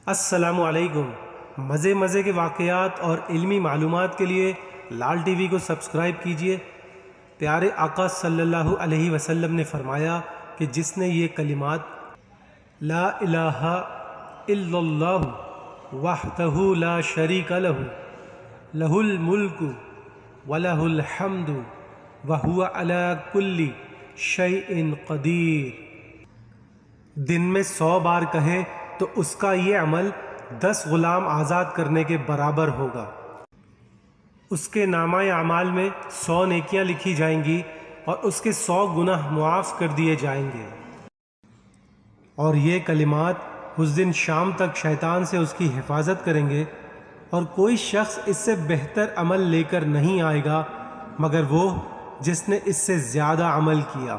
السلام علیکم۔ مزے مزے کے واقعات اور علمی معلومات کے لیے لال ٹی وی کو سبسکرائب کیجئے۔ پیارے آقا صلی اللہ علیہ وسلم نے فرمایا کہ جس نے یہ کلمات لا الہ الا اللہ وحدہ لا شریک لہ لہ الملک ولہ الحمد وہو علی کل شیء قدیر، دن میں 100 بار کہے تو اس کا یہ عمل 10 غلام آزاد کرنے کے برابر ہوگا۔ اس کے نامہ اعمال میں 100 نیکیاں لکھی جائیں گی اور اس کے 100 گناہ معاف کر دیے جائیں گے۔ اور یہ کلمات اس دن شام تک شیطان سے اس کی حفاظت کریں گے، اور کوئی شخص اس سے بہتر عمل لے کر نہیں آئے گا مگر وہ جس نے اس سے زیادہ عمل کیا۔